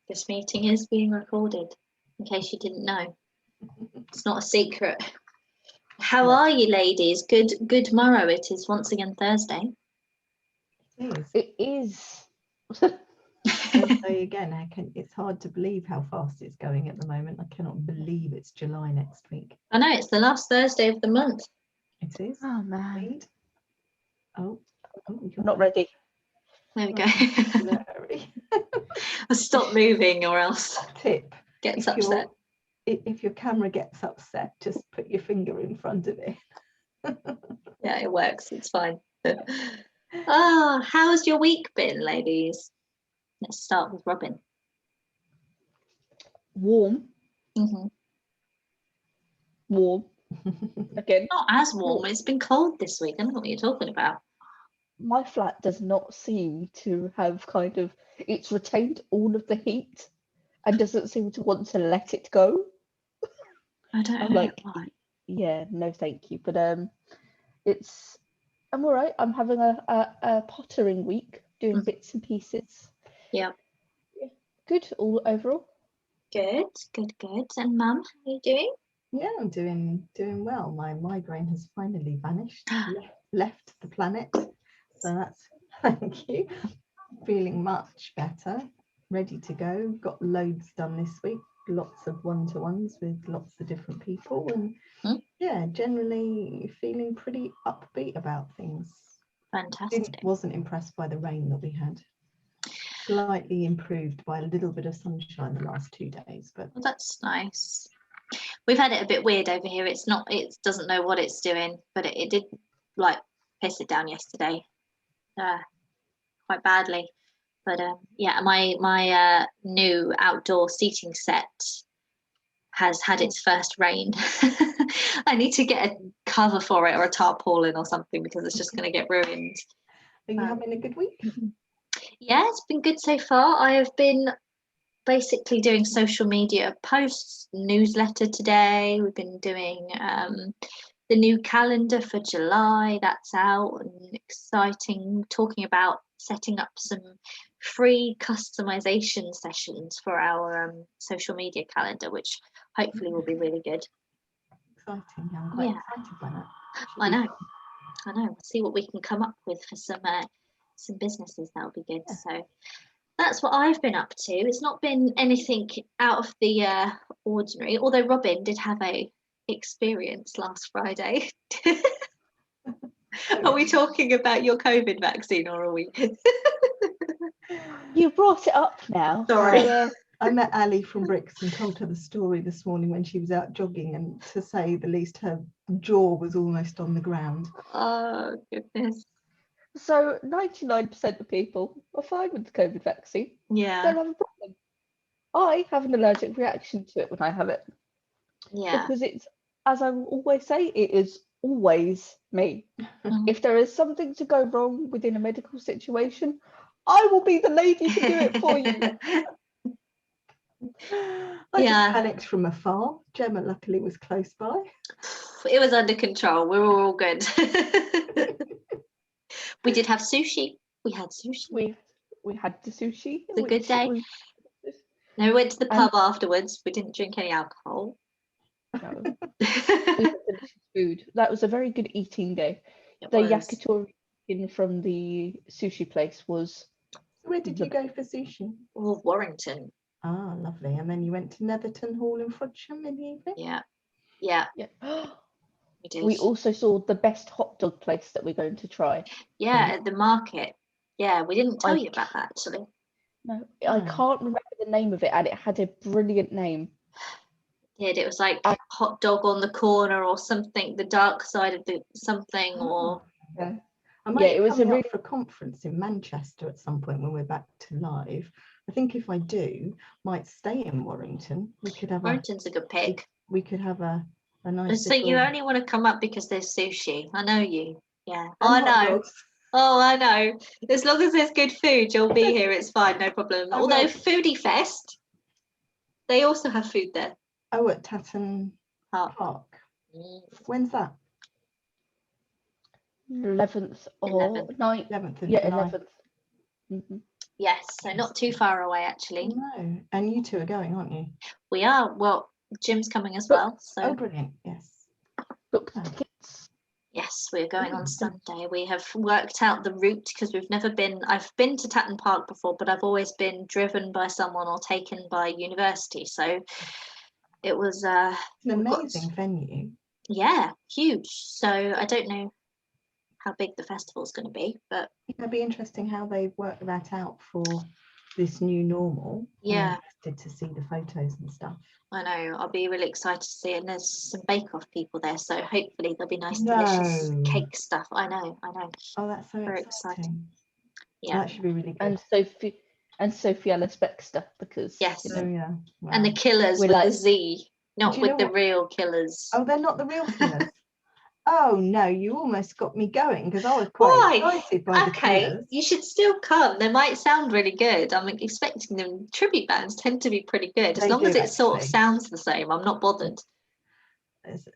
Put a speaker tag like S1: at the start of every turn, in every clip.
S1: This meeting is being recorded, in case you didn't know. It's not a secret. How are you, ladies? Good morrow. It is once again Thursday.
S2: It is. I'll say again, it's hard to believe how fast it's going at the moment. I cannot believe it's July next week.
S1: I know, it's the last Thursday of the month.
S2: It is.
S3: Oh man.
S2: Indeed. Oh,
S3: You're not ready.
S1: There we go.
S2: blurry.
S1: I'll stop moving or else
S2: Tip.
S1: gets upset.
S2: If your camera gets upset, just put your finger in front of it.
S1: Yeah, it works. It's fine. How's your week been, ladies? Let's start with Robin.
S3: Warm.
S1: Mm-hmm.
S3: Warm. Again.
S1: Not as warm. It's been cold this week. I don't know what you're talking about.
S3: My flat does not seem to have it's retained all of the heat and doesn't seem to want to let it go.
S1: I don't
S3: I'm
S1: know
S3: like,
S1: why.
S3: yeah, no thank you. But I'm all right. I'm having a pottering week, doing bits and pieces.
S1: Yeah.
S3: Good all overall.
S1: Good. And Mum, how are you doing?
S2: Yeah, I'm doing well. My migraine has finally vanished, left the planet. So that's thank you. Feeling much better, ready to go. Got loads done this week. Lots of one-to-ones with lots of different people, and yeah, generally feeling pretty upbeat about things.
S1: Fantastic.
S2: Wasn't impressed by the rain that we had. Slightly improved by a little bit of sunshine the last 2 days, but
S1: well, that's nice. We've had it a bit weird over here. It doesn't know what it's doing, but it did like piss it down yesterday, quite badly. But yeah, my new outdoor seating set has had its first rain. I need to get a cover for it or a tarpaulin or something because it's just going to get ruined.
S2: Are you having a good week?
S1: Yeah, it's been good so far. I have been basically doing social media posts, newsletter today. We've been doing the new calendar for July. That's out and exciting. Talking about setting up some free customization sessions for our social media calendar, which hopefully will be really good.
S2: Exciting. I'm quite excited by that.
S1: I know. We'll see what we can come up with for some businesses. That'll be good. Yeah. So that's what I've been up to. It's not been anything out of the ordinary, although Robin did have a experience last Friday. Are we talking about your COVID vaccine or are we?
S3: You brought it up now.
S1: Sorry.
S2: I met Ali from Bricks and told her the story this morning when she was out jogging, and to say the least, her jaw was almost on the ground.
S1: Oh, goodness.
S3: So 99% of people are fine with the COVID vaccine.
S1: Yeah.
S3: Don't have a problem. I have an allergic reaction to it when I have it.
S1: Yeah.
S3: Because it's, as I always say, it is always me. If there is something to go wrong within a medical situation, I will be the lady to do it for you.
S2: I just panicked from afar. Gemma luckily was close by.
S1: It was under control. We were all good. We did have sushi. We had sushi.
S3: We had the sushi.
S1: It was a good day. No, we went to the pub afterwards. We didn't drink any alcohol.
S3: No. We had delicious food. That was a very good eating day. The yakitori from the sushi place was.
S2: Where did you go for sushi?
S1: Oh, Warrington.
S2: Ah, lovely. And then you went to Netherton Hall in Frodsham in the evening?
S1: Yeah.
S3: We did. We also saw the best hot dog place that we're going to try.
S1: Yeah, at the market. Yeah, we didn't tell you about that actually.
S3: No, I can't remember the name of it, and it had a brilliant name.
S1: It was like hot dog on the corner or something, the dark side of the something or.
S2: Yeah. I might be coming up for a conference in Manchester at some point when we're back to live. I think if I do, might stay in Warrington. We could have
S1: Warrington's a good pick.
S2: We could have a nice.
S1: So you only want to come up because there's sushi. I know you. Yeah.
S2: I know.
S1: Oh, I know. As long as there's good food, you'll be here. It's fine, no problem. Although Foodie Fest, they also have food there.
S2: Oh, at Tatton Park. When's that?
S3: 11th or 9th.
S2: 11th.
S3: Yeah, 11th.
S1: Yes, so not too far away actually.
S2: No, and you two are going, aren't you?
S1: We are. Well, Jim's coming as
S3: But-
S1: well. So
S2: Oh, brilliant! Yes.
S3: Book
S2: Oh.
S3: tickets.
S1: yes, we're going on
S2: Ooh.
S1: Sunday. We have worked out the route because we've never been. I've been to Tatton Park before, but I've always been driven by someone or taken by university. So it was
S2: It's an
S1: we've got-
S2: amazing venue.
S1: yeah, huge. So I don't know how big the festival's going to be, but
S2: It'd be interesting how they work that out for this new normal. I'm
S1: yeah,
S2: interested to see the photos and stuff.
S1: I know. I'll be really excited to see it. And there's some bake-off people there, so hopefully there'll be nice, delicious
S2: No.
S1: cake stuff. I know.
S2: Oh, that's so
S1: Very
S2: exciting.
S1: Yeah.
S2: That should be really good.
S3: And Sophie Alice Baxter, because
S1: Yes.
S3: you
S2: Oh
S3: know,
S2: yeah.
S1: And the
S2: Wow.
S1: killers
S3: We're
S1: with
S3: like-
S1: the Z, not
S2: Do you
S1: with
S2: know
S1: the
S2: what-
S1: real killers.
S2: Oh, they're not the real killers. Oh no, you almost got me going because I was
S1: Why?
S2: quite excited by the
S1: Okay,
S2: killers.
S1: you should still come. They might sound really good. I'm expecting them. Tribute bands tend to be pretty good. As
S2: They
S1: long as
S2: do,
S1: it sort of
S2: actually.
S1: sounds the same, I'm not bothered.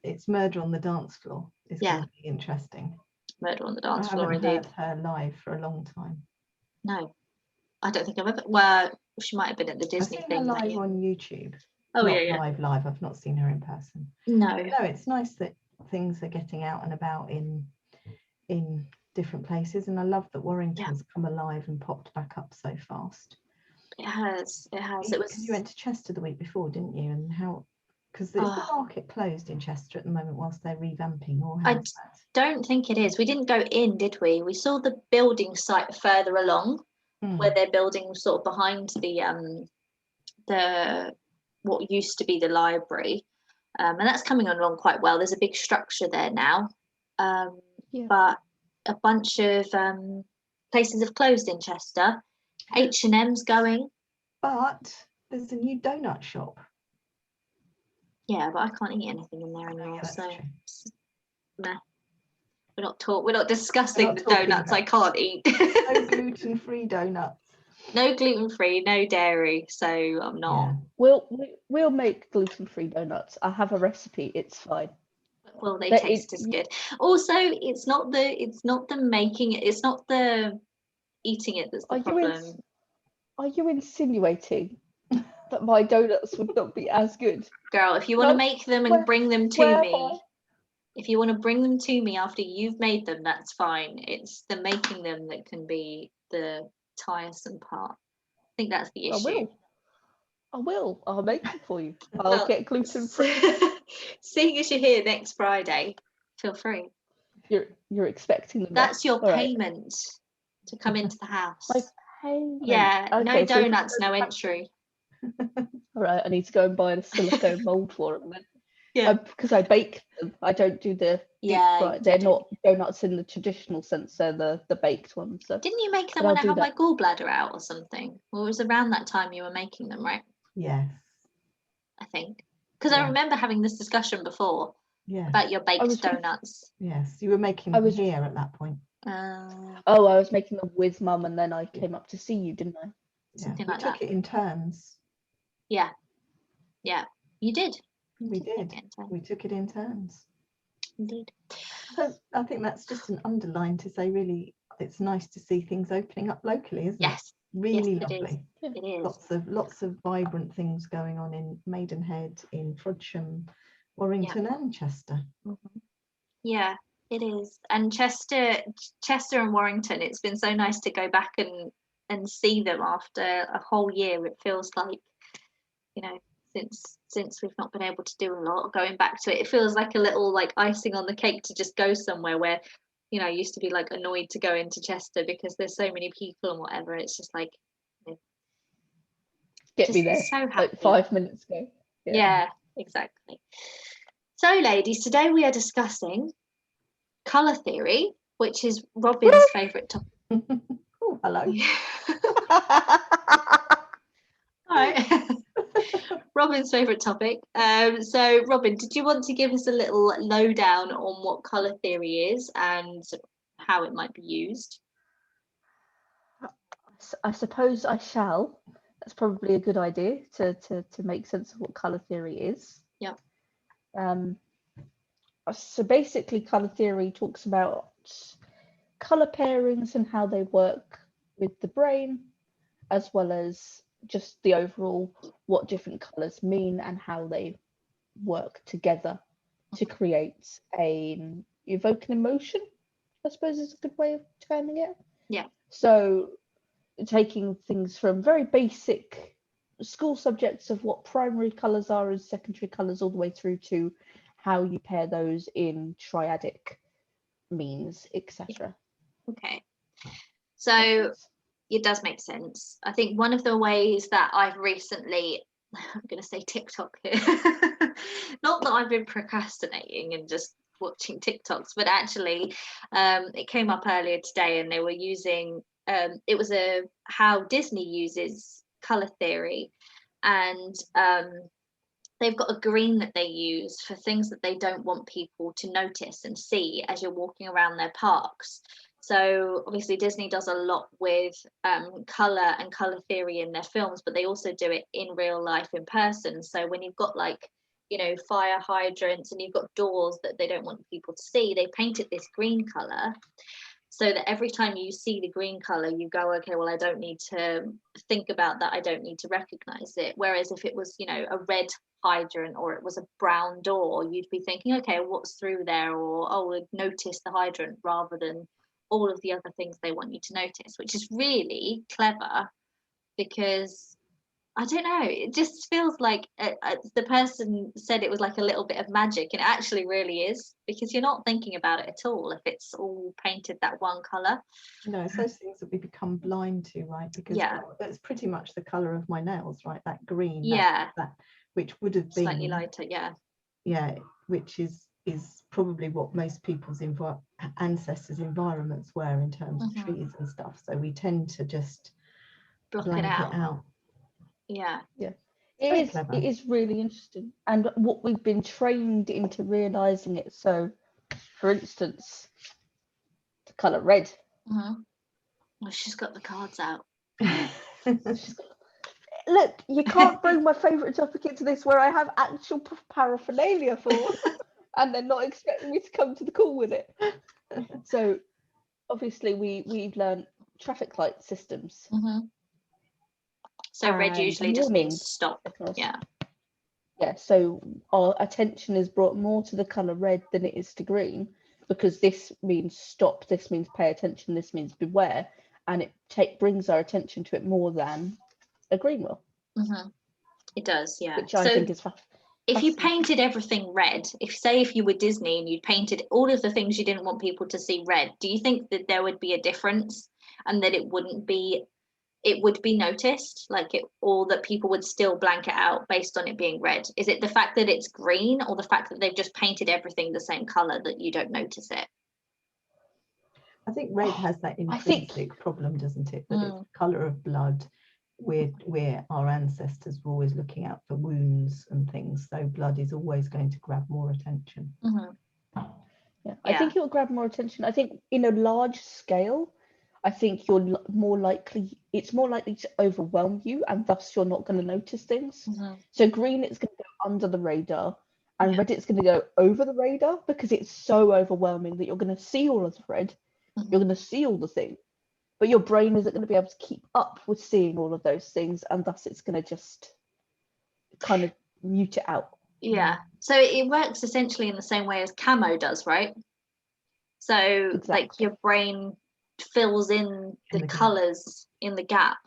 S2: It's Murder on the Dance Floor. It's
S1: Yeah.
S2: going to be interesting.
S1: Murder on the
S2: I
S1: Dance Floor,
S2: haven't
S1: indeed.
S2: heard her live for a long time.
S1: No, I don't think I've ever. Well, she might have been at the
S2: I've
S1: Disney
S2: seen her
S1: thing that
S2: live
S1: year.
S2: on YouTube.
S1: Oh
S2: Not
S1: yeah.
S2: live. I've not seen her in person.
S1: No.
S2: No, it's nice that things are getting out and about in different places, and I love that Warrington's come alive and popped back up so fast.
S1: It has. It has. It was.
S2: You went to Chester the week before, didn't you? And how? Because is the market closed in Chester at the moment whilst they're revamping, or how's that?
S1: Don't think it is. We didn't go in, did we? We saw the building site further along, where they're building sort of behind the what used to be the library, and that's coming along quite well. There's a big structure there now,
S3: Yeah.
S1: but a bunch of places have closed in Chester. H&M's going.
S2: But there's a new donut shop.
S1: Yeah, but I can't eat anything in there
S2: Oh,
S1: anymore.
S2: yeah, that's
S1: So
S2: true.
S1: nah. We're not discussing
S2: not
S1: the
S2: talking
S1: donuts I
S2: about-
S1: can't eat.
S2: No gluten-free donuts.
S1: No gluten-free, no dairy, so I'm not.
S2: Yeah.
S3: We'll make gluten-free donuts. I have a recipe. It's fine.
S1: Well, they
S3: That
S1: taste
S3: is-
S1: as good. Also, it's not the making it, it's not the eating it that's the problem.
S3: Are you insinuating that my donuts would not be as good?
S1: Girl, if you want to
S3: No,
S1: make them and
S3: where-
S1: bring them to
S3: where
S1: me, if you want to bring them to me after you've made them, that's fine. It's the making them that can be the tiresome part. I think that's the
S3: I
S1: issue.
S3: will. I'll make them for you. I'll
S1: Well,
S3: get gluten-free.
S1: Seeing as you're here next Friday, feel free.
S3: You're expecting them.
S1: That's your
S3: All right.
S1: payment to come into the house.
S3: My payment.
S1: Yeah, no
S3: Okay, so-
S1: donuts, no entry.
S3: All right, I need to go and buy a silicone mold for them then.
S1: Yeah.
S3: Because I bake them. I don't do the deep
S1: Yeah,
S3: fry.
S1: you
S3: They're
S1: do.
S3: not donuts in the traditional sense. They're the baked ones. So.
S1: Didn't you make them
S3: But
S1: when
S3: I'll
S1: I
S3: do
S1: had my
S3: that.
S1: gallbladder out or something? Or it was around that time you were making them, right?
S2: Yes.
S1: I think. Because I
S2: Yeah.
S1: remember having this discussion before
S2: Yes.
S1: about your baked
S3: was-
S1: donuts.
S2: Yes. You were making
S3: I
S2: them
S3: was-
S2: here at that point.
S3: Oh, I was making them with Mum, and then I came up to see you, didn't I?
S2: Yeah.
S1: Something
S2: We
S1: like
S2: took
S1: that.
S2: it in turns.
S1: Yeah, you did.
S2: We
S1: take
S2: did.
S1: it in turn.
S2: We took it in turns.
S1: Indeed.
S2: So I think that's just an underline to say, really, it's nice to see things opening up locally, isn't it?
S1: Yes,
S2: Really
S1: yes, it is.
S2: lovely.
S1: it is.
S2: Lots of vibrant things going on in Maidenhead, in Frodsham, Warrington, and Chester.
S1: Mhm. Yeah, it is. And Chester and Warrington, it's been so nice to go back and see them after a whole year. It feels like, you know, since we've not been able to do a lot, going back to it, it feels like a little like icing on the cake to just go somewhere where, you know, I used to be like annoyed to go into Chester because there's so many people and whatever. It's just like,
S3: Get me
S1: just
S3: there.
S1: so happy.
S3: Like 5 minutes ago.
S1: Yeah, exactly. So, ladies, today we are discussing colour theory, which is Robin's favourite topic.
S2: Oh, hello.
S1: All right. Robin's favourite topic. So, Robin, did you want to give us a little lowdown on what colour theory is and how it might be used?
S3: I suppose I shall. That's probably a good idea to make sense of what colour theory is.
S1: Yeah.
S3: So basically, colour theory talks about colour pairings and how they work with the brain, as well as just the overall what different colours mean and how they work together to create evoke an emotion, I suppose is a good way of terming it.
S1: Yeah.
S3: So taking things from very basic school subjects of what primary colours are and secondary colours all the way through to how you pair those in triadic means, etc.
S1: Okay. So it does make sense. I think one of the ways that I've recently, I'm going to say TikTok here, not that I've been procrastinating and just watching TikToks, but actually it came up earlier today and they were using, it was how Disney uses color theory, and they've got a green that they use for things that they don't want people to notice and see as you're walking around their parks. So obviously Disney does a lot with color and color theory in their films, but they also do it in real life in person. So when you've got like, you know, fire hydrants and you've got doors that they don't want people to see, they painted this green color so that every time you see the green color, you go, okay, well, I don't need to think about that. I don't need to recognize it. Whereas if it was, you know, a red hydrant or it was a brown door, you'd be thinking, okay, what's through there? Or, oh, notice the hydrant rather than all of the other things they want you to notice, which is really clever because I don't know, it just feels like the person said it was like a little bit of magic, and it actually really is, because you're not thinking about it at all if it's all painted that one color.
S2: No, it's those things that we become blind to, right? Because it's pretty much the color of my nails, right? That green, that which would have been
S1: slightly lighter,
S2: which is probably what most people's ancestors' environments were in terms of trees and stuff. So we tend to just
S1: blank it out.
S3: It is really interesting, and what we've been trained into realizing it. So for instance, the color red.
S1: Well, she's got the cards out.
S3: Look, you can't bring my favorite topic into this where I have actual paraphernalia for and they're not expecting me to come to the call with it. So obviously we've learned traffic light systems.
S1: So red usually just means stop.
S3: Yeah, so our attention is brought more to the colour red than it is to green, because this means stop, this means pay attention, this means beware, and it brings our attention to it more than a green will.
S1: It does, yeah.
S3: Which I think is
S1: if you painted everything red, if you were Disney and you'd painted all of the things you didn't want people to see red, do you think that there would be a difference and that it would be noticed, or that people would still blank it out based on it being red? Is it the fact that it's green or the fact that they've just painted everything the same color that you don't notice it?
S2: I think red has that intrinsic problem, doesn't it? That it's the color of blood. Where our ancestors were always looking out for wounds and things, so blood is always going to grab more attention.
S3: I think it will grab more attention. I think in a large scale, I think it's more likely to overwhelm you, and thus you're not going to notice things. So green, it's going to go under the radar, and red, it's going to go over the radar, because it's so overwhelming that you're going to see all of the red, you're going to see all the things, but your brain isn't going to be able to keep up with seeing all of those things, and thus it's going to just kind of mute it out.
S1: So it works essentially in the same way as camo does, right? So like your brain fills in the colors in the gap,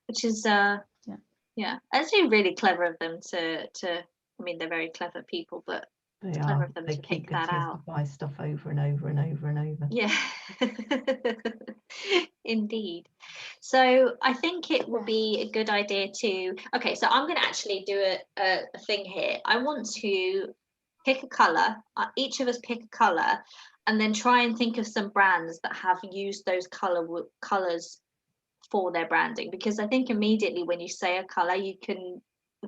S1: which is actually really clever of them to I mean, they're very clever people, but it's clever of them to pick that out.
S2: Buy stuff over and over and over and over.
S1: Indeed. So I think it would be a good idea to, so I'm going to actually do a thing here. I want to pick a color, each of us pick a color, and then try and think of some brands that have used those colors for their branding, because I think immediately when you say a color, you can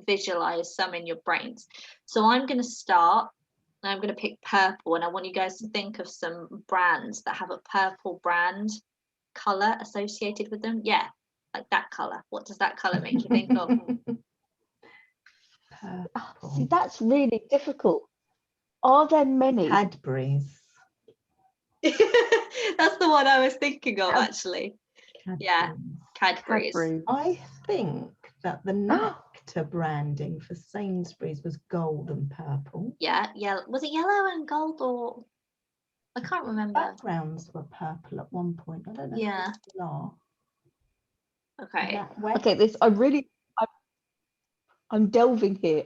S1: visualize some in your brains. So I'm going to start. I'm going to pick purple, and I want you guys to think of some brands that have a purple brand color associated with them. Yeah, like that color. What does that color make you think of?
S3: See, that's really difficult. Are there many?
S2: Cadbury's.
S1: That's the one I was thinking of, actually.
S2: Cadbury's.
S1: Yeah, Cadbury's.
S2: I think that the nectar branding for Sainsbury's was gold and purple.
S1: Yeah. Was it yellow and gold, or I can't remember.
S2: Backgrounds were purple at one point. I don't know if they still are.
S1: Okay.
S3: Okay, I'm delving here.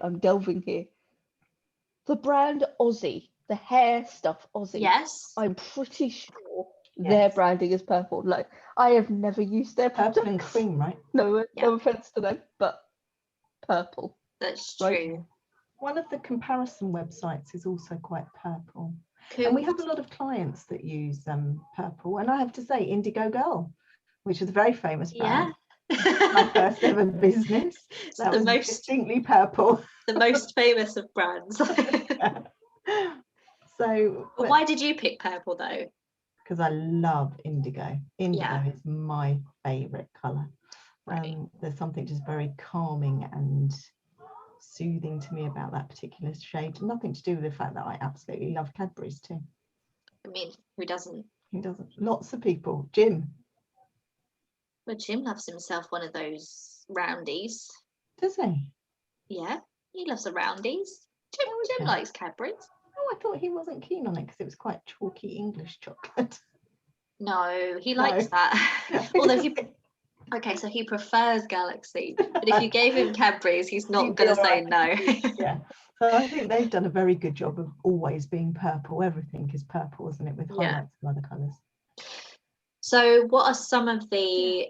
S3: The brand Aussie, the hair stuff Aussie.
S1: Yes.
S3: I'm pretty sure their branding is purple. Like, I have never used their
S2: purple and cream, right?
S3: No offense to them, but purple.
S1: That's
S3: right?
S1: true.
S2: One of the comparison websites is also quite purple.
S1: Cool.
S2: And we have a lot of clients that use purple. And I have to say, Indigo Girl, which is a very famous brand. My first ever business. That was distinctly purple.
S1: The most famous of brands.
S2: So,
S1: but why did you pick purple though?
S2: Because I love indigo. Indigo is my favorite color. There's something just very calming and soothing to me about that particular shade. Nothing to do with the fact that I absolutely love Cadbury's too.
S1: I mean, who doesn't?
S2: Who doesn't? Lots of people. Jim.
S1: Well, Jim loves himself one of those roundies.
S2: Does he?
S1: Yeah, he loves the roundies. Jim likes Cadbury's.
S2: Oh, I thought he wasn't keen on it because it was quite chalky English chocolate.
S1: No, he likes that. Although so he prefers Galaxy. But if you gave him Cadbury's, he's not going to say no.
S2: Yeah. So I think they've done a very good job of always being purple. Everything is purple, isn't it? With highlights of other colours.
S1: So what are some of the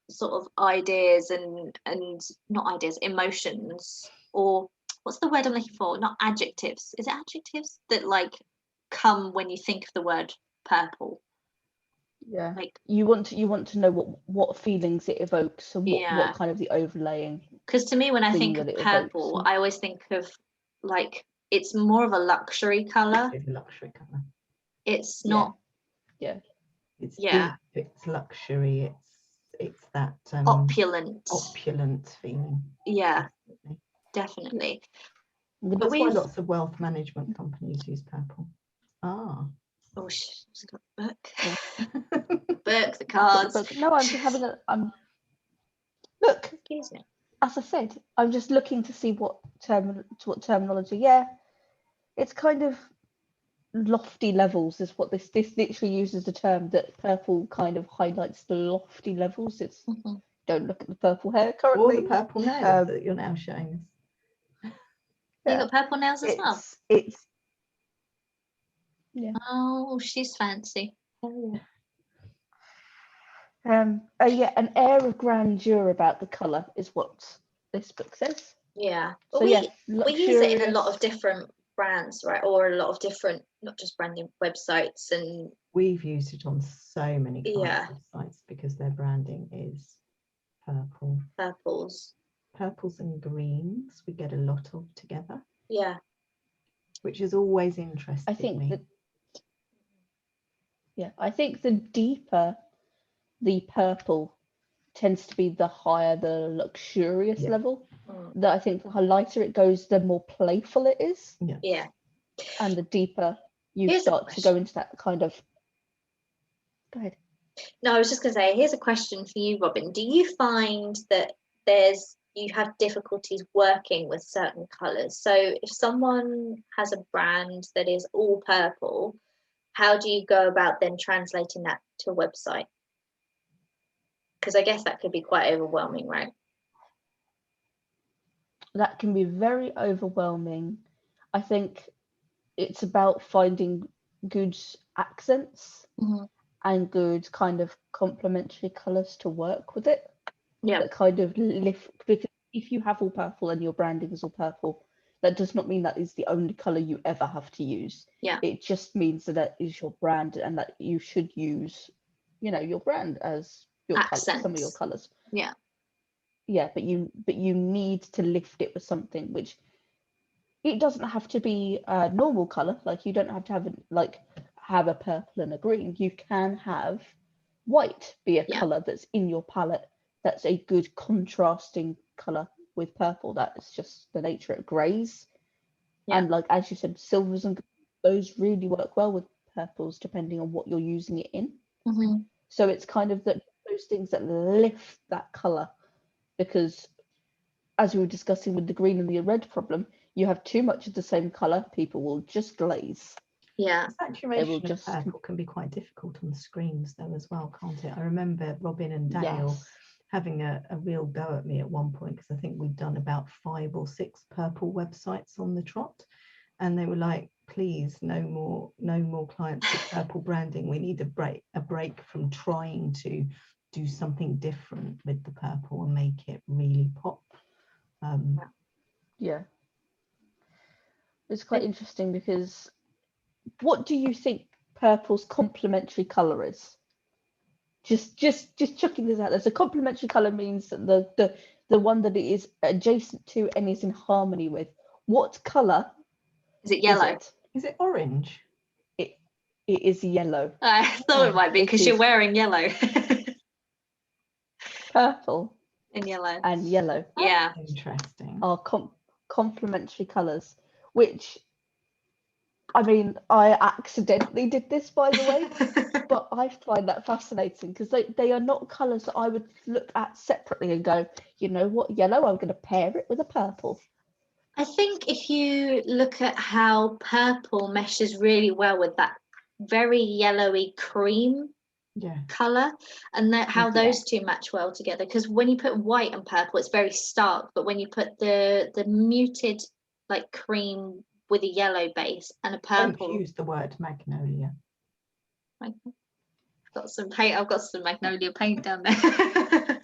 S1: sort of ideas and not ideas, emotions, or what's the word I'm looking for? Not adjectives. Is it adjectives that like come when you think of the word purple?
S3: Yeah. Like you want to know what feelings it evokes and what kind of the overlaying.
S1: Because to me, when I think of purple, evokes. I always think of like it's more of a luxury color.
S2: It's a luxury color.
S1: It's not.
S2: Yeah. It's deep. It's luxury. It's that
S1: opulent
S2: feeling.
S1: Yeah, definitely.
S2: But that's why lots of wealth management companies use purple.
S1: Oh, she's got the book. Book, the cards.
S3: No, I'm just having look.
S1: Excuse me.
S3: As I said, I'm just looking to see what terminology. Yeah, it's kind of lofty levels is what this literally uses the term that purple kind of highlights the lofty levels. It's don't look at the purple hair currently.
S2: Or the purple nails that you're now showing us.
S1: You got purple nails as well?
S3: It's
S1: Oh, she's fancy.
S3: Oh yeah. An air of grandeur about the colour is what this book says.
S1: Yeah.
S3: So
S1: we use it in a lot of different brands, right? Or a lot of different, not just branding websites, and
S2: we've used it on so many websites because their branding is purple. Purples and greens we get a lot of together.
S1: Yeah.
S2: Which is always interesting.
S3: I think the deeper the purple tends to be, the higher the luxurious level. That I think the lighter it goes, the more playful it is.
S1: Yeah.
S3: And the deeper you start to go into that kind of. Go ahead.
S1: No, I was just going to say, here's a question for you, Robin. Do you find that you have difficulties working with certain colours? So if someone has a brand that is all purple, how do you go about then translating that to a website? Because I guess that could be quite overwhelming, right?
S3: That can be very overwhelming. I think it's about finding good accents and good kind of complementary colours to work with it.
S1: Yeah.
S3: That kind of lift, because if you have all purple and your branding is all purple, that does not mean that is the only colour you ever have to use.
S1: Yeah.
S3: It just means that is your brand and that you should use, your brand as your colour, some of your colours.
S1: Yeah.
S3: Yeah, but you need to lift it with something which it doesn't have to be a normal colour. Like you don't have to have a purple and a green. You can have white be a colour that's in your palette. That's a good contrasting colour with purple. That's just the nature of greys. And like as you said, silvers and those really work well with purples depending on what you're using it in.
S1: Mm-hmm.
S3: So it's kind of that those things that lift that color, because as we were discussing with the green and the red problem, you have too much of the same color, people will just glaze.
S1: Yeah.
S2: Saturation of purple can be quite difficult on the screens though as well, can't it? I remember Robin and Daniel having a real go at me at one point, because I think we'd done about 5 or 6 purple websites on the trot, and they were like, please, no more clients with purple branding. We need a break from trying to do something different with the purple and make it really pop.
S3: Yeah, it's quite interesting, because what do you think purple's complementary color is? Just chucking this out there. So complementary color means the one that it is adjacent to and is in harmony with. What color
S1: is it? Yellow.
S2: Is it orange?
S3: It is yellow.
S1: I thought it might be, because you're wearing yellow.
S3: Purple
S1: and yellow.
S3: And yellow.
S1: Yeah.
S2: Interesting.
S3: Are complementary colors, which, I mean, I accidentally did this, by the way, but I find that fascinating, because they are not colors that I would look at separately and go, you know what, yellow, I'm going to pair it with a purple.
S1: I think if you look at how purple meshes really well with that very yellowy cream color, and how those two match well together, because when you put white and purple, it's very stark, but when you put the muted like cream with a yellow base and a purple.
S2: Don't use the word magnolia.
S1: I've got some paint. I've got some magnolia paint down there.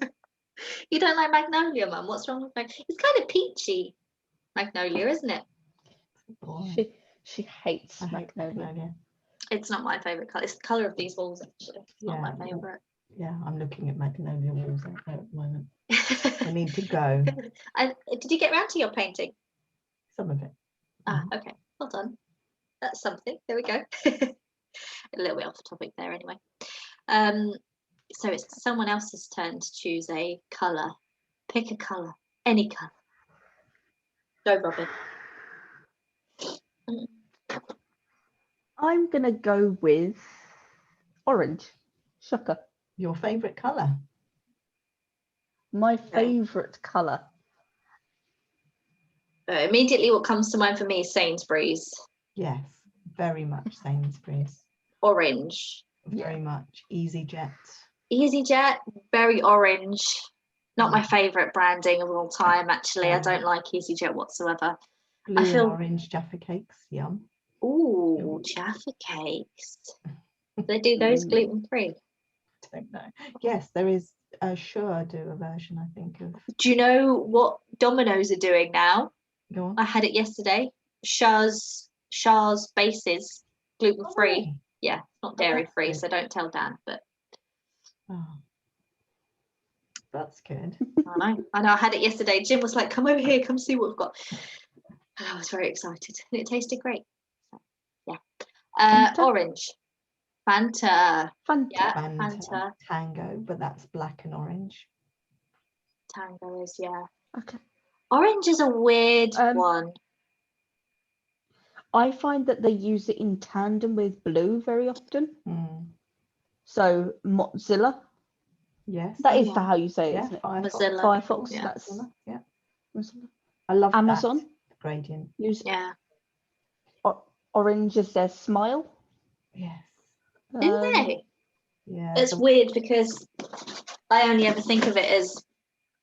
S1: You don't like magnolia, Mum? What's wrong with magnolia? It's kind of peachy, magnolia, isn't it?
S3: She hates magnolia.
S1: It's not my favourite colour. It's the colour of these walls, actually. It's not my favourite.
S2: Yeah, I'm looking at magnolia walls out there at the moment. I need to go.
S1: Did you get around to your painting?
S2: Some of it.
S1: Okay. Well done. That's something. There we go. A little bit off topic there anyway. So it's someone else's turn to choose a colour. Pick a colour. Any colour. Go, Robin.
S3: I'm going to go with orange. Shocker.
S2: Your favourite colour?
S3: My favourite colour.
S1: Immediately what comes to mind for me is Sainsbury's.
S2: Yes, very much Sainsbury's.
S1: Orange.
S2: Very much EasyJet.
S1: EasyJet, very orange. Not my favourite branding of all time, actually. I don't like EasyJet whatsoever.
S2: Blue and orange Jaffa cakes, yum.
S1: Ooh, Jaffa cakes. They do those gluten-free?
S2: Don't know. Yes, there is. Sure, do a version, I think, of.
S1: Do you know what Domino's are doing now?
S2: Go on.
S1: I had it yesterday. Char's bases, gluten-free.
S2: Oh.
S1: Yeah, not dairy-free, so don't tell Dan, but.
S2: Oh. That's good.
S1: I know. I had it yesterday. Jim was like, come over here, come see what we've got. And I was very excited. And it tasted great. So, yeah. Orange. Fanta. Yeah, Fanta.
S2: Tango, but that's black and orange.
S1: Tango is, yeah.
S3: Okay.
S1: Orange is a weird one.
S3: I find that they use it in tandem with blue very often. So Mozilla.
S2: Yes.
S3: That is how you say it, isn't it?
S1: Mozilla.
S3: Firefox.
S1: Yeah.
S3: That's
S2: Mozilla. I love
S3: Amazon.
S2: That gradient.
S1: Yeah.
S3: Orange is their smile.
S2: Yes.
S1: Isn't they?
S2: Yeah.
S1: It's weird because I only ever think of it as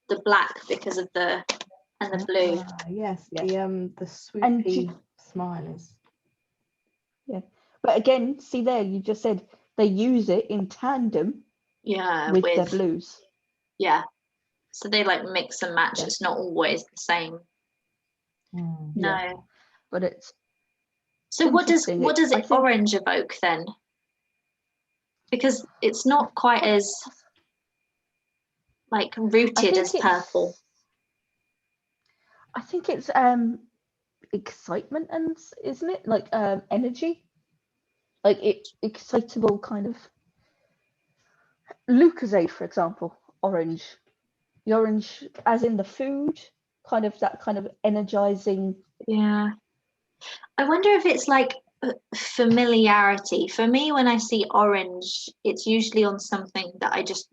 S1: the black because of the blue.
S2: Yes. The swoopy smile is.
S3: Yeah. But again, see there, you just said they use it in tandem.
S1: Yeah.
S3: With their blues.
S1: Yeah. So they like mix and match. It's not always the same. No.
S3: Yeah. But it's.
S1: So what does orange evoke then? Because it's not quite as like rooted as purple.
S3: I think it's excitement, and isn't it like energy, like excitable kind of. Lucozade, for example, orange. The orange, as in the food, kind of that kind of energizing.
S1: Yeah. I wonder if it's like familiarity. For me, when I see orange, it's usually on something that I just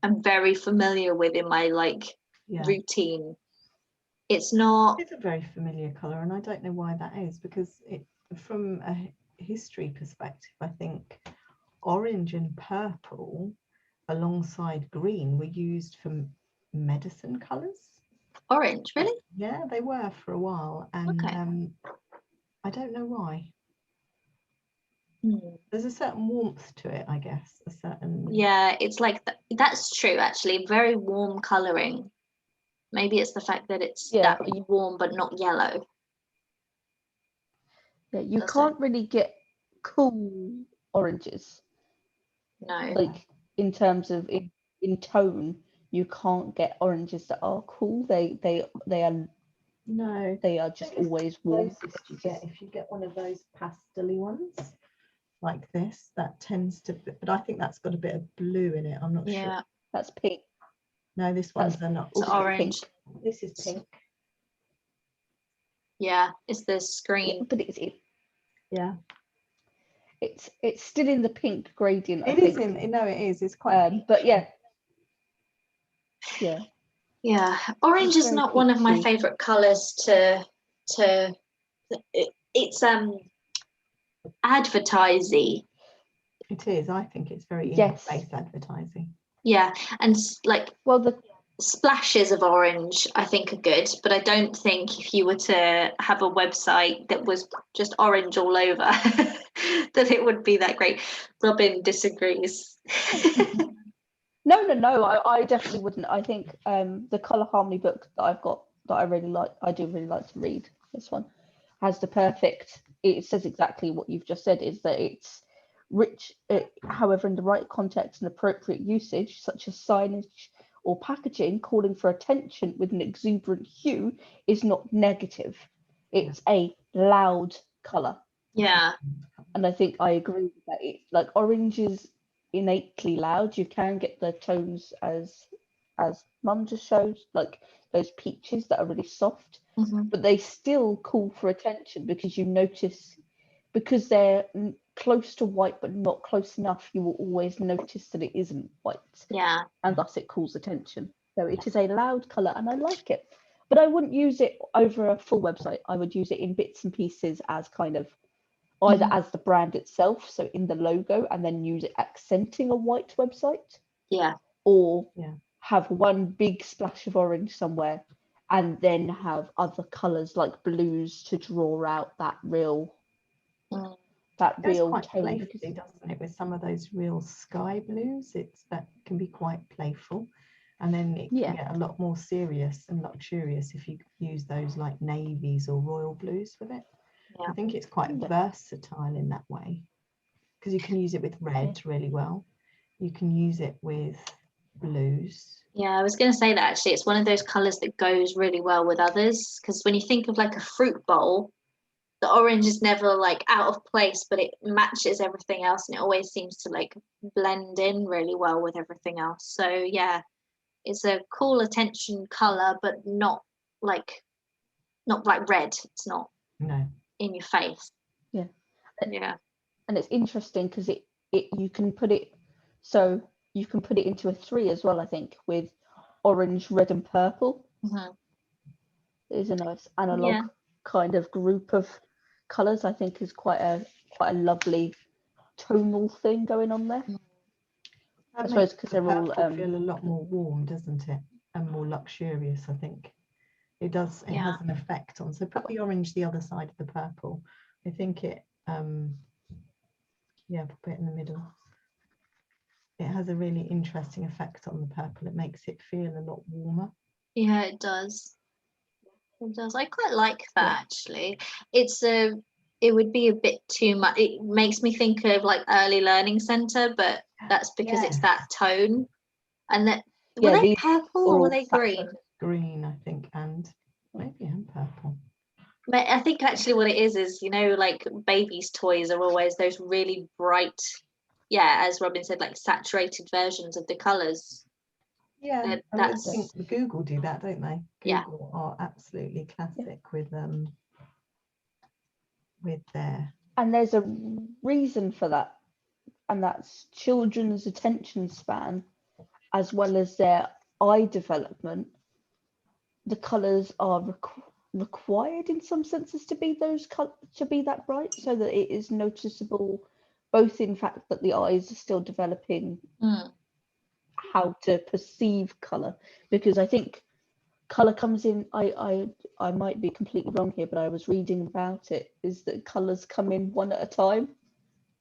S1: am very familiar with in my routine. It's not.
S2: It's a very familiar colour, and I don't know why that is, because from a history perspective, I think orange and purple alongside green were used for medicine colours.
S1: Orange, really?
S2: Yeah, they were for a while, and
S1: Okay.
S2: I don't know why.
S1: Hmm.
S2: There's a certain warmth to it, I guess. A certain.
S1: Yeah, it's like that's true actually. Very warm colouring. Maybe it's the fact that it's that warm but not yellow.
S3: Yeah, you can't really get cool oranges.
S1: No.
S3: Like in terms of in tone, you can't get oranges that are cool. They are.
S2: No,
S3: they are just always warm.
S2: If you get one of those pastel-y ones like this, that tends to, but I think that's got a bit of blue in it. I'm not sure.
S3: That's pink.
S2: No, this one's not.
S1: It's orange.
S2: Pink. This is pink.
S1: Yeah, it's the screen.
S3: Yeah, but it's
S2: yeah.
S3: It's still in the pink gradient.
S2: It is in. No, it is. It's quite.
S3: But yeah. Yeah.
S1: Yeah, orange is not one of my favorite colors to. It's advertising.
S2: It is. I think it's very in-your-face advertising.
S1: Yeah, and
S3: the
S1: splashes of orange I think are good, but I don't think if you were to have a website that was just orange all over that it would be that great. Robin disagrees.
S3: No, I definitely wouldn't. I think the Colour Harmony book that I've got that I really like, I do really like to read, this one, has the perfect, it says exactly what you've just said, is that it's rich, however, in the right context and appropriate usage, such as signage or packaging, calling for attention with an exuberant hue is not negative. It's a loud colour.
S1: Yeah.
S3: And I think I agree with that. It's like orange is innately loud. You can get the tones as Mum just showed, like those peaches that are really soft, but they still call for attention because you notice, because they're close to white but not close enough, you will always notice that it isn't white.
S1: Yeah.
S3: And thus it calls attention. So it is a loud colour and I like it. But I wouldn't use it over a full website. I would use it in bits and pieces as kind of either as the brand itself, so in the logo, and then use it accenting a white website.
S1: Yeah.
S3: Or have one big splash of orange somewhere and then have other colours like blues to draw out that real tone.
S2: Playfully, doesn't it, with some of those real sky blues? That can be quite playful. And then it can get a lot more serious and luxurious if you use those like navies or royal blues with it. I think it's quite versatile in that way, because you can use it with red really well. You can use it with blues.
S1: Yeah, I was going to say that actually it's one of those colours that goes really well with others, because when you think of like a fruit bowl, the orange is never like out of place, but it matches everything else and it always seems to like blend in really well with everything else. So yeah, it's a cool attention colour, but not like red. It's not in your face.
S3: Yeah.
S1: And
S3: it's interesting because it you can put it into a 3 as well, I think, with orange, red and purple. It is a nice analog kind of group of colours. I think is quite a lovely tonal thing going on there. I suppose because they're all
S2: feel a lot more warm, doesn't it, and more luxurious. I think it does. It has an effect on. So put the orange the other side of the purple. I think it. Put it in the middle. It has a really interesting effect on the purple. It makes it feel a lot warmer.
S1: Yeah, it does. It does. I quite like that actually. It would be a bit too much. It makes me think of like early learning centre, but that's because it's that tone. And that were they purple or were they green?
S2: Green, I think, and maybe purple.
S1: But I think actually what it is like babies' toys are always those really bright, as Robin said, like saturated versions of the colours.
S2: Yeah, I think Google do that, don't they? Google are absolutely classic with their.
S3: And there's a reason for that, and that's children's attention span as well as their eye development, the colours are required in some senses to be that bright, so that it is noticeable, both in fact that the eyes are still developing how to perceive colour, because I think colour comes in, I might be completely wrong here, but I was reading about it, is that colours come in one at a time.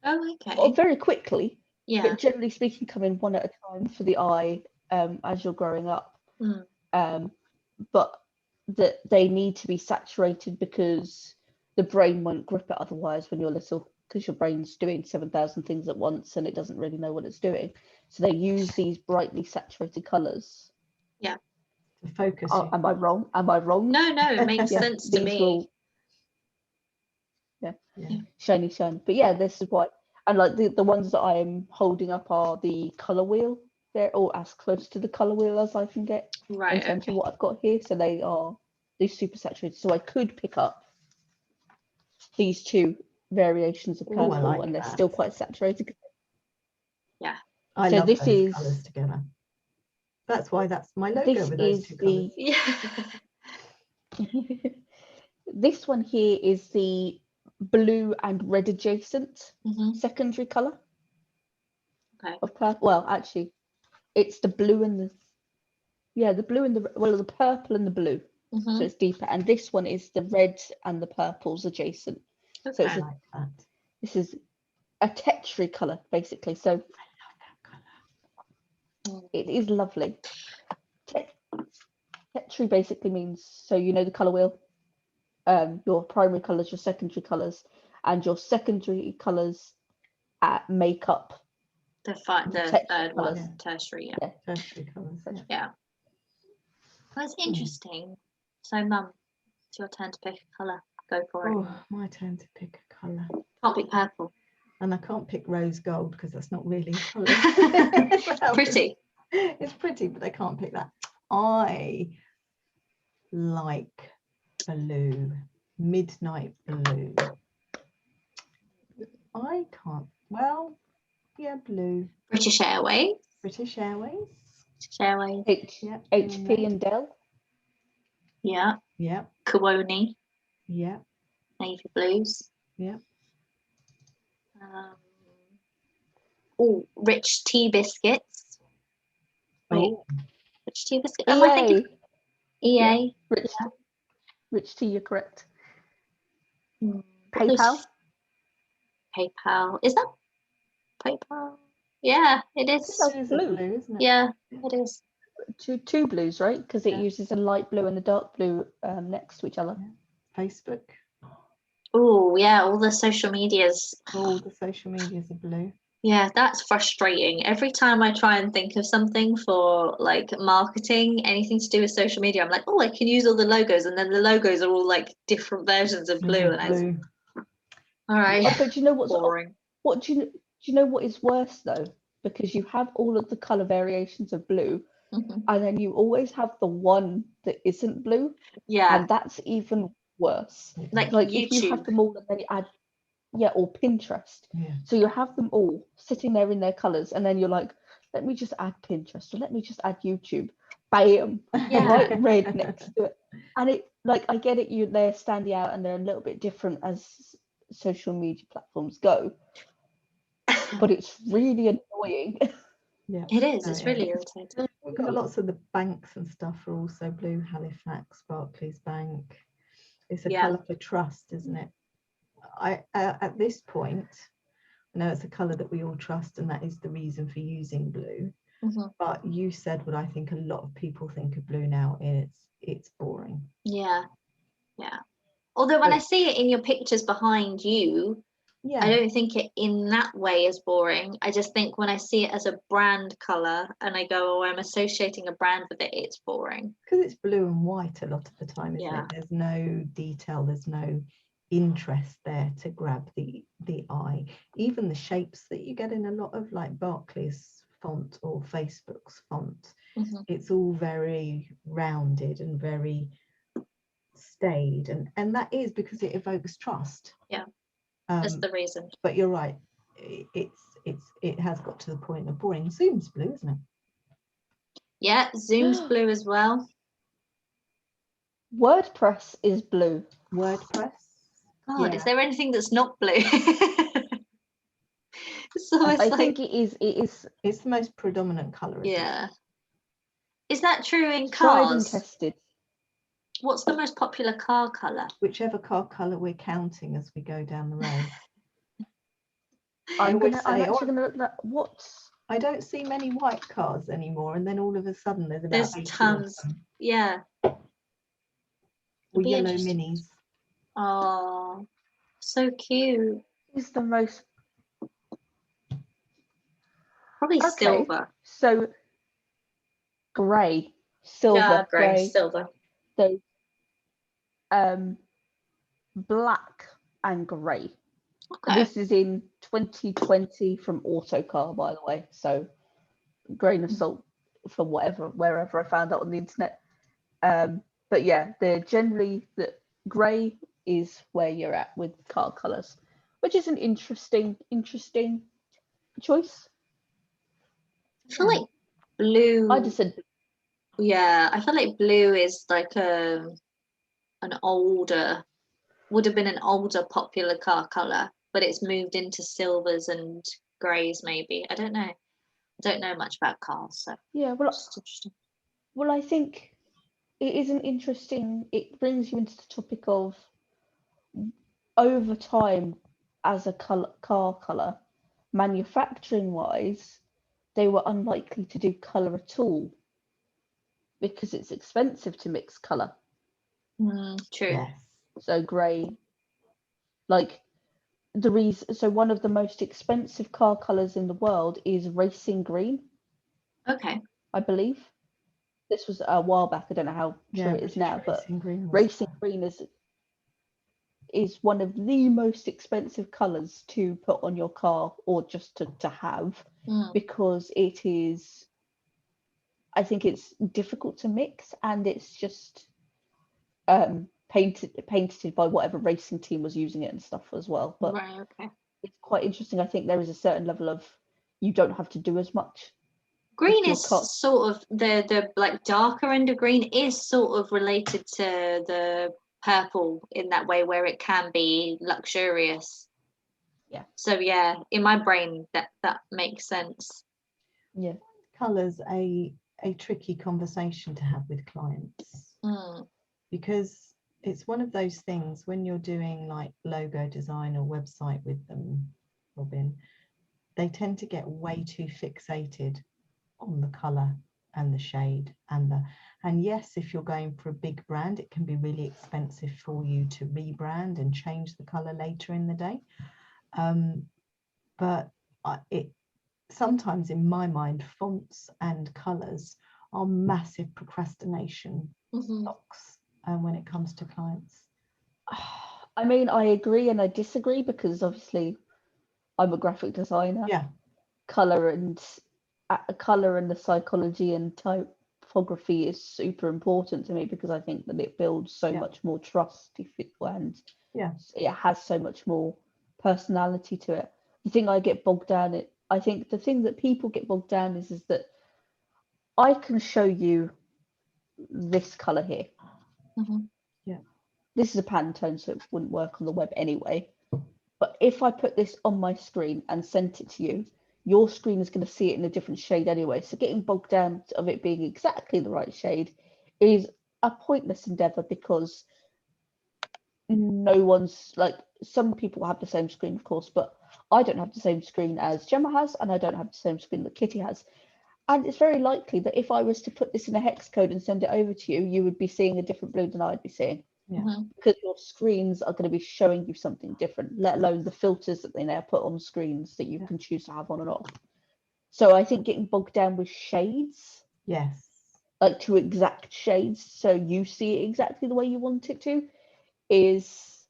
S1: Oh, okay.
S3: Or very quickly,
S1: Yeah.
S3: but generally speaking, come in one at a time for the eye as you're growing up. But that they need to be saturated because the brain won't grip it otherwise when you're little, because your brain's doing 7,000 things at once and it doesn't really know what it's doing. So they use these brightly saturated colours.
S1: Yeah.
S2: To focus.
S3: Am I wrong? Am I wrong?
S1: No, it makes sense to me. Shiny. But yeah, this is what, and like the ones that I'm holding up are the colour wheel. They're all as close to the colour wheel as I can get in terms of what I've got here. So they're super saturated. So I could pick up these two variations of purple,
S2: like
S3: and they're
S2: that.
S3: still quite saturated.
S1: Yeah.
S2: I love those colours together. That's why that's my logo with those two colours.
S3: This one here is the blue and red adjacent secondary colour of purple. Well, actually, it's the blue and the the purple and the blue. So it's deeper, and this one is the red and the purples adjacent. So it's
S2: like that.
S3: This is a Tetri colour basically. So
S2: I love that colour.
S3: It is lovely. Tetri basically means, so you know the colour wheel. Your primary colours, your secondary colours, and your secondary colours make up
S1: the third one,
S2: yeah.
S1: tertiary.
S2: Tertiary colours.
S1: Yeah. That's interesting. So, Mum, it's your turn to pick a colour. Go for it.
S2: Oh, my turn to pick a colour.
S1: Can't pick purple.
S2: And I can't pick rose gold because that's not really a colour.
S1: Pretty.
S2: It's pretty, but I can't pick that. I like blue, midnight blue. I can't. Well, yeah, blue.
S1: British Airways.
S2: British Airways.
S3: HP and Dell.
S1: Yeah.
S2: Yeah.
S1: Kawoni.
S2: Yeah.
S1: Navy blues.
S2: Yeah.
S1: Rich tea biscuits. Wait, rich tea biscuits.
S3: EA.
S1: Am I thinking EA?
S3: Yeah. Rich tea, you're correct.
S1: PayPal. Is that PayPal? Yeah, it is.
S2: It's blue, isn't it?
S1: Yeah, it is.
S3: Two blues, right? Because it uses a light blue and a dark blue next to each other.
S2: Facebook.
S1: Oh, yeah, all the social medias.
S2: All the social medias are blue.
S1: Yeah, that's frustrating. Every time I try and think of something for like marketing, anything to do with social media, I'm like, oh, I can use all the logos, and then the logos are all like different versions of blue. All right.
S3: But do you know what's
S1: boring?
S3: Do you know what is worse though? Because you have all of the color variations of blue, and then you always have the one that isn't blue.
S1: Yeah.
S3: And that's even worse.
S1: Like
S3: if you have them all and then you add, or Pinterest.
S2: Yeah.
S3: So you have them all sitting there in their colors, and then you're like, let me just add Pinterest, or let me just add YouTube. Bam, bright red next to it. And it, like, I get it, they're standing out and they're a little bit different as social media platforms go, but it's really annoying.
S2: Yeah,
S1: it is. It's really irritating.
S2: We've got lots of the banks and stuff are also blue. Halifax, Barclays Bank. It's a colour for trust, isn't it? At this point, I know it's a colour that we all trust, and that is the reason for using blue. But you said what I think a lot of people think of blue now is it's boring.
S1: Yeah. Although when I see it in your pictures behind you, I don't think it in that way is boring. I just think when I see it as a brand colour and I go, oh, I'm associating a brand with it, it's boring.
S2: Because it's blue and white a lot of the time, isn't it? There's no detail, there's no interest there to grab the eye. Even the shapes that you get in a lot of like Barclays font or Facebook's font, it's all very rounded and very staid, and that is because it evokes trust.
S1: That's the reason.
S2: But you're right, it has got to the point of boring. Zoom's blue, isn't it?
S1: Yeah, Zoom's blue as well.
S3: WordPress is blue.
S2: WordPress.
S1: God,
S2: Yeah.
S1: is there anything that's not blue? So
S3: I think it is.
S2: It's the most predominant colour.
S1: Yeah. Is that true in
S3: Tried and
S1: cars?
S3: tested.
S1: What's the most popular car colour?
S2: Whichever car colour we're counting as we go down the road.
S3: I'm
S2: always
S3: actually
S2: say,
S3: going to look at what's.
S2: I don't see many white cars anymore, and then all of a sudden there's about
S1: There's
S2: 80 of
S1: tons.
S2: them.
S1: Yeah.
S2: Or
S1: Be
S2: yellow
S1: interesting.
S2: minis.
S1: Oh, so cute.
S3: Is the most.
S1: Probably
S3: Okay.
S1: silver.
S3: So grey, silver, grey,
S1: silver.
S3: so black and grey.
S1: Okay.
S3: This is in 2020 from Autocar, by the way. So grain of salt for wherever I found that on the internet. But yeah, they're generally the grey is where you're at with car colours, which is an interesting choice.
S1: I feel like blue.
S3: I just said,
S1: Yeah, I feel like blue is like would have been an older popular car colour, but it's moved into silvers and greys maybe. I don't know. I don't know much about cars, so
S3: yeah. Well,
S1: it's interesting.
S3: Well, I think it is an interesting. It brings you into the topic of over time as a car colour, manufacturing wise, they were unlikely to do colour at all because it's expensive to mix colour.
S1: True.
S2: Yes.
S3: So grey, like the reason. So one of the most expensive car colours in the world is racing green.
S1: Okay.
S3: I believe this was a while back. I don't know how true it is now, but racing green is one of the most expensive colours to put on your car or just to have because it is, I think it's difficult to mix and it's just painted by whatever racing team was using it and stuff as well. But
S1: right, okay.
S3: It's quite interesting. I think there is a certain level of you don't have to do as much.
S1: Green is sort of the like darker end of green is sort of related to the purple in that way where it can be luxurious.
S3: Yeah.
S1: So yeah, in my brain that makes sense.
S3: Yeah.
S2: Colour's a tricky conversation to have with clients because it's one of those things when you're doing like logo design or website with them, Robin, they tend to get way too fixated on the colour and the shade and yes, if you're going for a big brand, it can be really expensive for you to rebrand and change the colour later in the day. But it sometimes in my mind, fonts and colours are massive procrastination blocks when it comes to clients.
S3: I mean, I agree and I disagree because obviously I'm a graphic designer.
S2: Yeah.
S3: Colour and the psychology and typography is super important to me because I think that it builds so much more trust and it has so much more personality to it. The thing I get bogged down in, I think the thing that people get bogged down is that I can show you this colour here.
S2: Yeah.
S3: This is a Pantone, so it wouldn't work on the web anyway. But if I put this on my screen and sent it to you, your screen is going to see it in a different shade anyway. So getting bogged down of it being exactly the right shade is a pointless endeavour because no one's like, some people have the same screen, of course, but I don't have the same screen as Gemma has, and I don't have the same screen that Kitty has. And it's very likely that if I was to put this in a hex code and send it over to you, you would be seeing a different blue than I'd be seeing. Because your screens are going to be showing you something different, let alone the filters that they now put on screens that you can choose to have on and off. So I think getting bogged down with shades, like to exact shades, so you see it exactly the way you want it to, is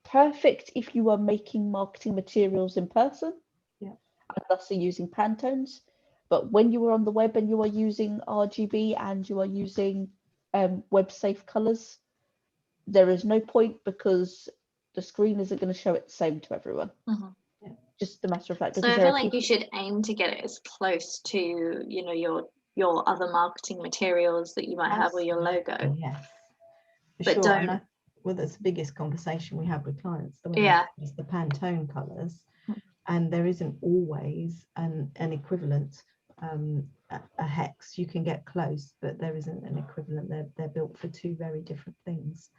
S3: perfect if you are making marketing materials in person, and thus are using Pantones. But when you are on the web and you are using RGB and you are using web safe colors, there is no point because the screen isn't going to show it the same to everyone. Just a matter of fact.
S1: So I feel like you should aim to get it as close to, your your other marketing materials that you might have or your logo.
S2: Yes, for
S1: but
S2: sure.
S1: don't.
S2: Well, that's the biggest conversation we have with clients. Is the Pantone colours, and there isn't always an equivalent. A hex, you can get close, but there isn't an equivalent. They're built for two very different things.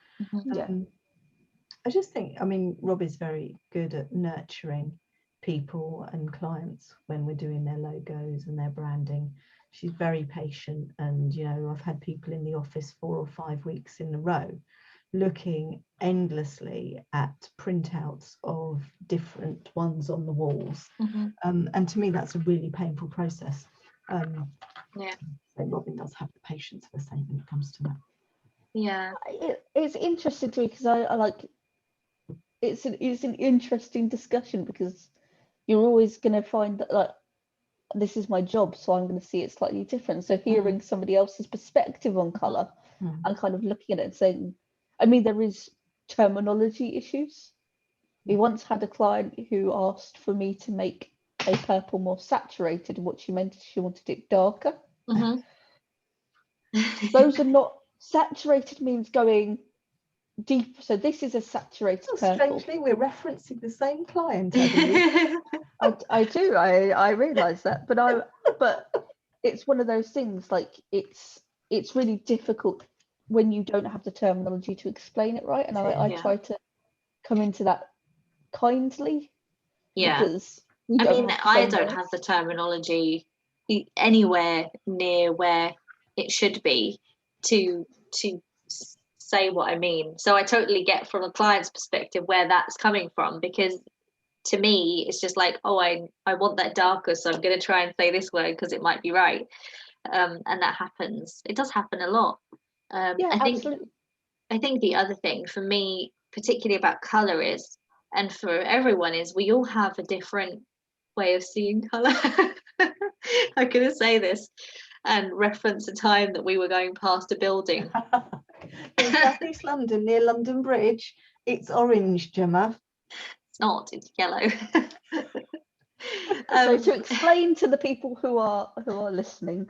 S2: I just think, I mean, Rob is very good at nurturing people and clients when we're doing their logos and their branding. She's very patient, and you know, I've had people in the office 4 or 5 weeks in a row looking endlessly at printouts of different ones on the walls. And to me, that's a really painful process. So Robin does have the patience for the same when it comes to that.
S1: Yeah,
S3: it's interesting to me because I like it's an interesting discussion, because you're always going to find that, like, this is my job, so I'm going to see it slightly different. So hearing somebody else's perspective on colour and kind of looking at it and saying, I mean, there is terminology issues. We once had a client who asked for me to make a purple more saturated, and what she meant is she wanted it darker. Those are not, saturated means going deep. So this is a saturated purple.
S2: Strangely, we're referencing the same client.
S3: I do. I realise that, but it's one of those things. Like it's really difficult when you don't have the terminology to explain it right. And I try to come into that kindly. Because
S1: I mean, I don't have the terminology anywhere near where it should be to say what I mean. So I totally get from a client's perspective where that's coming from, because to me it's just like, oh, I want that darker, so I'm going to try and say this word because it might be right. And that happens. It does happen a lot.
S3: Absolutely.
S1: I think the other thing for me, particularly about color, is, and for everyone, is we all have a different way of seeing color. I'm going to say this and reference a time that we were going past a building
S2: in South East London near London Bridge. It's orange, Gemma.
S1: It's not, it's yellow.
S3: So to explain to the people who are listening,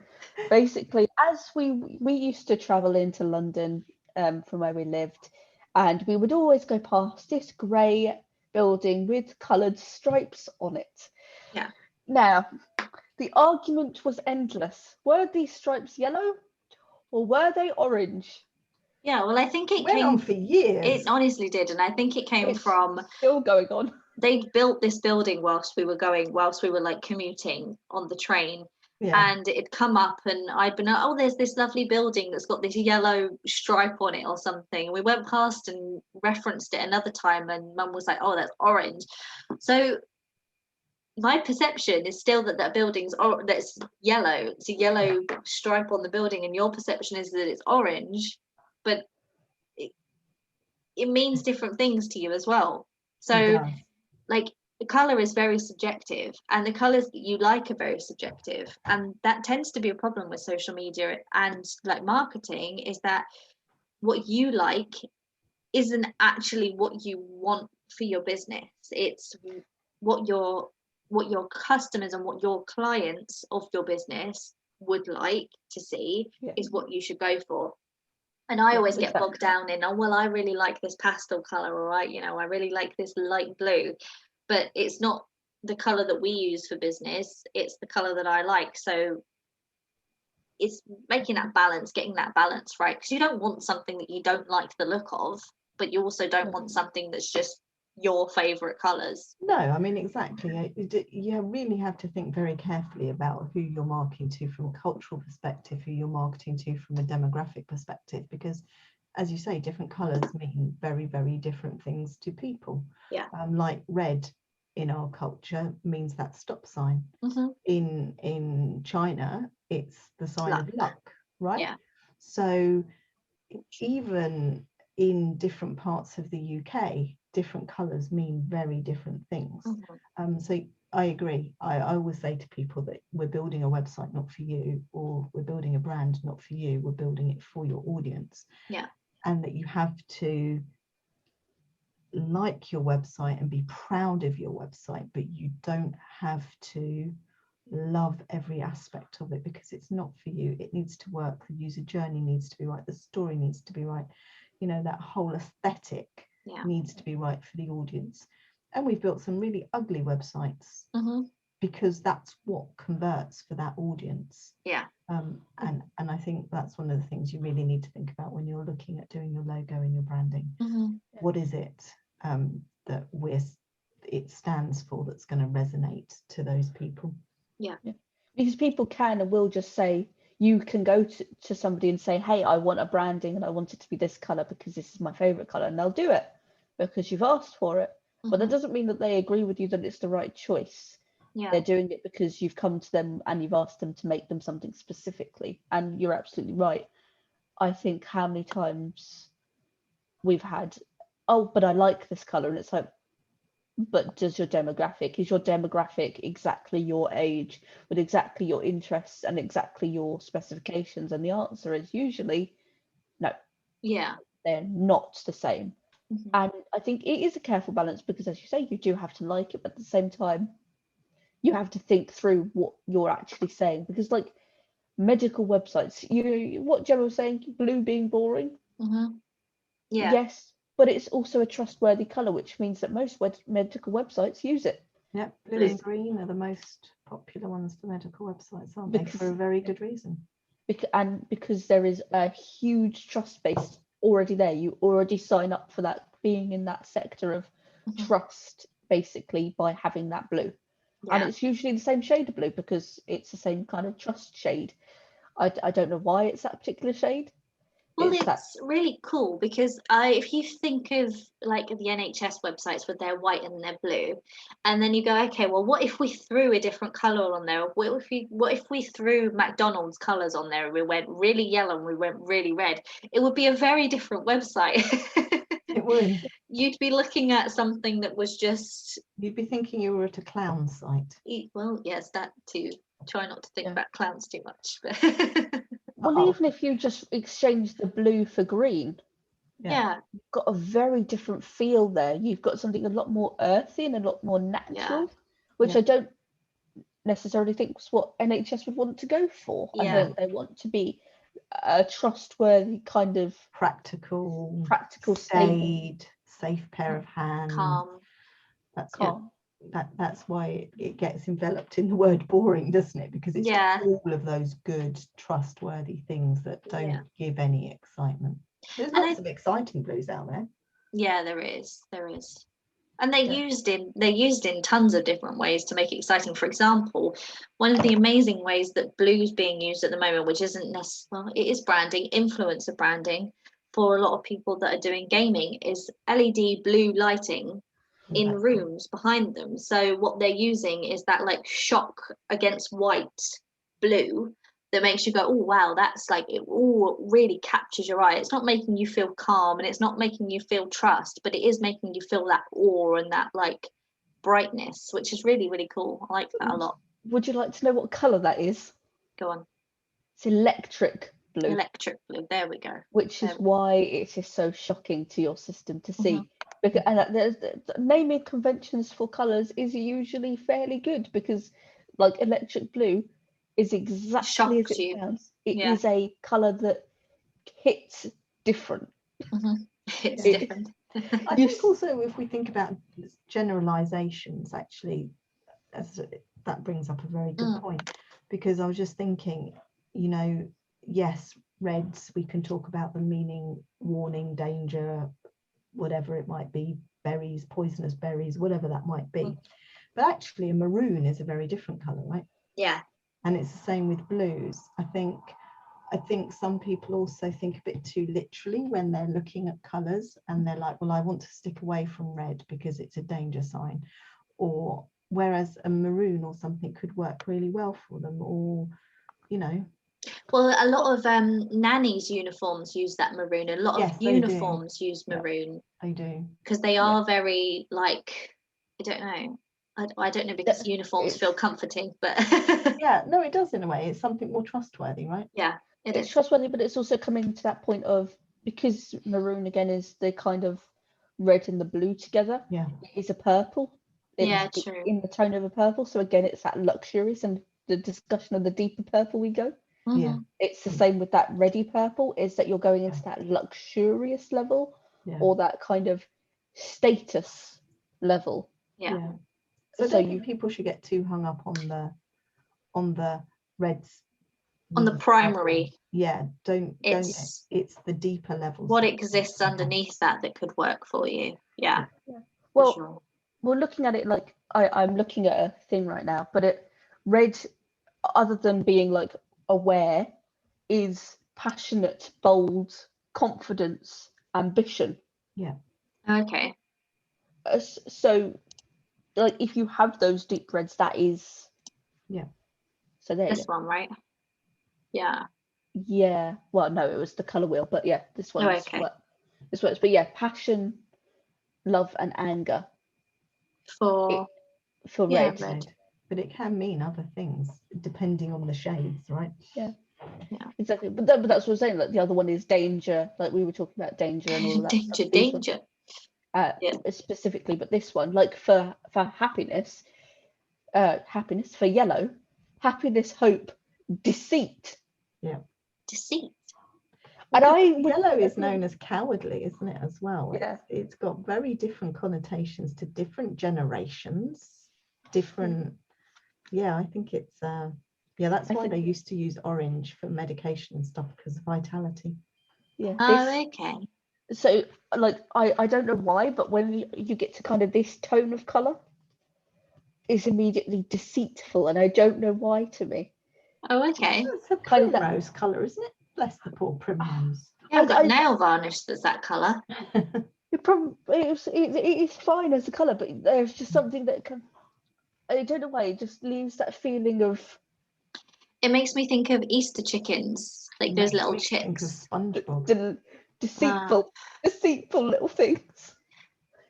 S3: basically, as we used to travel into London from where we lived, and we would always go past this grey building with coloured stripes on it.
S1: Yeah.
S3: Now, the argument was endless. Were these stripes yellow or were they orange?
S1: Yeah, well, I think it
S2: went on for years.
S1: It honestly did, and I think it came from
S3: still going on.
S1: They built this building whilst we were like commuting on the train. Yeah. And it'd come up and I'd been, oh, there's this lovely building that's got this yellow stripe on it or something. We went past and referenced it another time, and Mum was like, oh, that's orange. So my perception is still that building's that's yellow. It's a yellow stripe on the building, and your perception is that it's orange, but it means different things to you as well. So like, the color is very subjective, and the colors that you like are very subjective, and that tends to be a problem with social media and like marketing, is that what you like isn't actually what you want for your business. It's what your customers and what your clients of your business would like to see is what you should go for. And I always get bogged down in, oh, well, I really like this pastel color, or I really like this light blue, but it's not the color that we use for business. It's the color that I like. So it's making that balance, getting that balance right, because you don't want something that you don't like the look of, but you also don't want something that's just your favorite colors.
S2: No, I mean, exactly. You really have to think very carefully about who you're marketing to from a cultural perspective, who you're marketing to from a demographic perspective, because as you say, different colors mean very, very different things to people.
S1: Yeah.
S2: Like red in our culture means that stop sign. In China, it's the sign of luck, right?
S1: Yeah.
S2: So even in different parts of the UK, different colours mean very different things. So I agree. I always say to people that we're building a website not for you, or we're building a brand not for you, we're building it for your audience.
S1: Yeah.
S2: And that you have to like your website and be proud of your website, but you don't have to love every aspect of it, because it's not for you. It needs to work. The user journey needs to be right. The story needs to be right. You know, that whole aesthetic needs to be right for the audience. And we've built some really ugly websites because that's what converts for that audience. And I think that's one of the things you really need to think about when you're looking at doing your logo and your branding. What is it that it stands for, that's going to resonate to those people?
S3: Because people can and will just say, you can go to somebody and say, hey, I want a branding and I want it to be this color because this is my favorite color, and they'll do it because you've asked for it. But that doesn't mean that they agree with you that it's the right choice. They're doing it because you've come to them and you've asked them to make them something specifically. And you're absolutely right. I think how many times we've had, oh, but I like this color, and it's like, but is your demographic exactly your age, with exactly your interests and exactly your specifications? And the answer is usually no. They're not the same. And I think it is a careful balance, because as you say, you do have to like it, but at the same time you have to think through what you're actually saying, because like medical websites, you know what Gemma was saying, blue being boring. Yes, but it's also a trustworthy color, which means that most medical websites use it.
S2: Blue and green are the most popular ones for medical websites, aren't they? For a very good reason.
S3: Because there is a huge trust base already there. You already sign up for that, being in that sector of trust, basically, by having that blue. And it's usually the same shade of blue because it's the same kind of trust shade. I don't know why it's that particular shade.
S1: Well, it's really cool because if you think of like the NHS websites with their white and their blue, and then you go, okay, well, what if we threw a different color on there? What if we threw McDonald's colors on there and we went really yellow and we went really red? It would be a very different website.
S2: It would.
S1: You'd be looking at something that was just.
S2: You'd be thinking you were at a clown site.
S1: Well, yes, that too. Try not to think about clowns too much. But
S3: well, even if you just exchange the blue for green, you've got a very different feel there. You've got something a lot more earthy and a lot more natural, which I don't necessarily think is what NHS would want to go for. I think they want to be a trustworthy kind of
S2: practical,
S3: staid,
S2: safe pair of hands.
S1: Calm.
S2: That's calm. That's why it gets enveloped in the word boring, doesn't it? Because it's all of those good, trustworthy things that don't give any excitement. There's lots of exciting blues out there.
S1: Yeah, there is. And they're used in tons of different ways to make it exciting. For example, one of the amazing ways that blue's being used at the moment, which isn't necessarily, it is branding, influencer branding for a lot of people that are doing gaming, is LED blue lighting in rooms behind them. So what they're using is that like shock against white blue that makes you go, oh wow, that's like, it all really captures your eye. It's not making you feel calm and it's not making you feel trust, but it is making you feel that awe and that like brightness, which is really, really cool. I like that a lot.
S3: Would you like to know what colour that is?
S1: Go on.
S3: It's electric blue.
S1: Electric blue, there we go.
S3: Which is why it is so shocking to your system to see. Because, and the naming conventions for colours is usually fairly good, because like electric blue is exactly as it sounds. It is a colour that hits different.
S1: It's different.
S2: I think also, if we think about generalizations, actually, that brings up a very good point, because I was just thinking, you know, yes, reds, we can talk about the meaning, warning, danger, whatever it might be, berries, poisonous berries, whatever that might be. But actually a maroon is a very different colour, right?
S1: Yeah.
S2: And it's the same with blues. I think some people also think a bit too literally when they're looking at colours, and they're like, well, I want to stick away from red because it's a danger sign, or whereas a maroon or something could work really well for them, or, you know.
S1: Well, a lot of nannies' uniforms use that maroon. A lot of uniforms use maroon.
S2: They do.
S1: Because they are very, like, I don't know. I don't know, because uniforms feel comforting, but
S2: yeah, no, it does in a way. It's something more trustworthy, right?
S1: Yeah,
S3: it's trustworthy, but it's also coming to that point of, because maroon again is the kind of red and the blue together.
S2: Yeah,
S3: it's a purple. It's
S1: true.
S3: in the tone of a purple. So again, it's that luxurious, and the discussion of the deeper purple we go.
S2: Yeah.
S1: Mhm.
S3: It's the same with that ready purple, is that you're going into that luxurious level or that kind of status level.
S1: Yeah.
S2: So I
S3: So
S2: don't
S3: you
S2: think people should get too hung up on the reds.
S1: On the
S2: really
S1: primary.
S2: Yeah, don't
S1: It's
S2: it's the deeper levels.
S1: what
S2: that
S1: exists
S2: you have.
S1: underneath that could work for you. Yeah.
S2: Yeah.
S1: For
S3: well,
S1: sure.
S3: we're looking at it like I'm looking at a thing right now, but red, other than being like aware, is passionate, bold, confidence, ambition.
S2: Yeah.
S1: Okay.
S3: So like if you have those deep reds, that is so there you
S1: This
S3: go.
S1: one, right? Yeah.
S3: Yeah, well no, it was the color wheel, but yeah, this
S1: Oh,
S3: one's
S1: okay.
S3: this works. But yeah, passion, love and anger
S1: For
S3: for
S1: yeah,
S3: red.
S1: red.
S2: But it can mean other things depending on the shades, right?
S3: Yeah.
S1: Yeah.
S3: Exactly. But that's what I was saying, like the other one is danger, like we were talking about danger and all of that
S1: Danger,
S3: stuff. These ones,
S1: danger.
S3: specifically, but this one, like for happiness, happiness for yellow, happiness, hope, deceit.
S1: Deceit.
S3: And
S2: Because
S3: I
S2: yellow is known as cowardly, isn't it, as well?
S3: Yeah.
S2: It's got very different connotations to different generations, different. Yeah, I think it's that's why they used to use orange for medication and stuff, because of vitality.
S3: Yeah.
S1: Oh, okay.
S3: So like I don't know why, but when you get to kind of this tone of color, it's immediately deceitful, and I don't know why to me.
S1: Oh, okay.
S2: It's a
S3: Kind of that-
S2: primrose colour, isn't it? Bless the poor primrose.
S1: Yeah, I've got nail varnish that's that colour.
S3: It is fine as a color, but there's just something that can. I don't know why it just leaves that feeling of.
S1: It makes me think of Easter chickens, like those little
S2: Think of
S1: chicks.
S2: SpongeBob.
S3: Deceitful little things.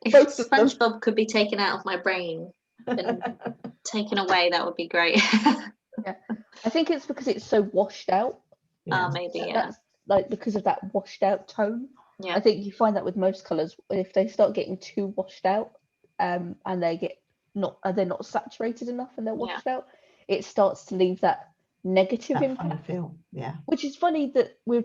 S1: If
S3: Both of them.
S1: SpongeBob could be taken out of my brain and taken away, that would be great.
S3: Yeah, I think it's because it's so washed out.
S1: Maybe, yeah.
S3: That's like because of that washed out tone.
S1: Yeah.
S3: I think you find that with most colors, if they start getting too washed out, and they're not saturated enough and they're washed out, it starts to leave that negative impact.
S2: Funny feel, yeah.
S3: Which is funny that we're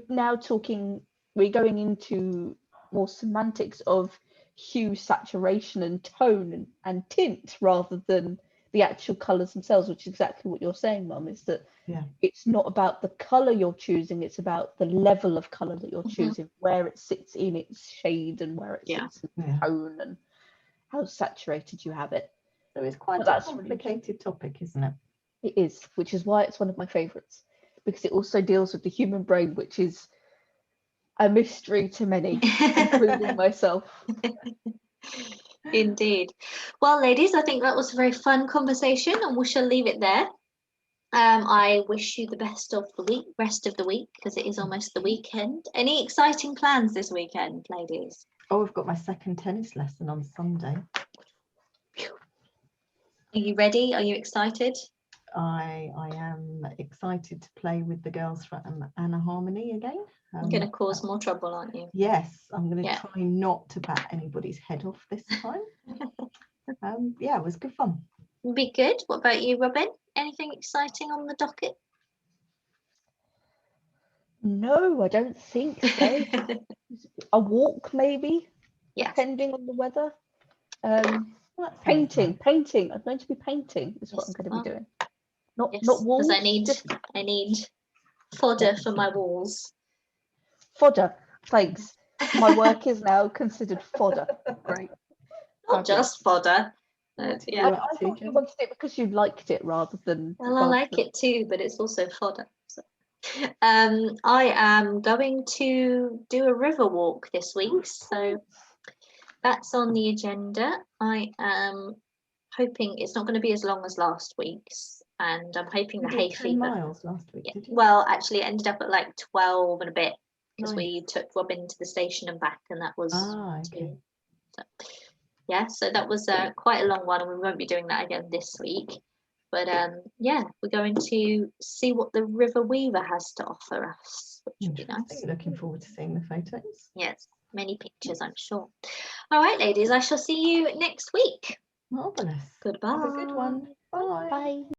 S3: going into more semantics of hue, saturation, and tone and tint rather than the actual colours themselves, which is exactly what you're saying, Mum, is that it's not about the colour you're choosing, it's about the level of colour that you're choosing, where it sits in its shade and where it sits in tone and how saturated you have it.
S2: So it's quite a complicated topic, isn't it?
S3: It is, which is why it's one of my favourites, because it also deals with the human brain, which is a mystery to many, including myself.
S1: Indeed. Well, ladies, I think that was a very fun conversation, and we shall leave it there. I wish you the best of the rest of the week, because it is almost the weekend. Any exciting plans this weekend, ladies?
S2: Oh, I've got my second tennis lesson on Sunday.
S1: Are you ready? Are you excited?
S2: I am excited to play with the girls from Anna Harmony again.
S1: You're going to cause more trouble, aren't you?
S2: Yes, I'm going to try not to bat anybody's head off this time. It was good fun.
S1: Be good. What about you, Robin? Anything exciting on the docket?
S3: No, I don't think so. A walk, maybe.
S1: Yes.
S3: Depending on the weather. Painting. I'm going to be painting. Is what I'm going to be doing. Not walls.
S1: Because I need fodder for my walls.
S3: Fodder. Thanks. My work is now considered fodder. Great.
S1: Not just fodder.
S3: I thought you wanted it because you liked it rather than.
S1: Well, I like it too, but it's also fodder. So. I am going to do a river walk this week, so that's on the agenda. I am hoping it's not going to be as long as last week's, and I'm hoping the hay fever.
S2: 10 miles last week, did you?
S1: Well, actually, it ended up at like 12 and a bit because we took Robin to the station and back, and that was
S2: okay.
S1: So that was quite a long one, and we won't be doing that again this week. But we're going to see what the River Weaver has to offer us, which would be nice.
S2: Looking forward to seeing the photos.
S1: Yes, many pictures, I'm sure. All right, ladies, I shall see you next week.
S2: Marvellous.
S1: Goodbye.
S2: Have a good one. Bye.
S3: Bye.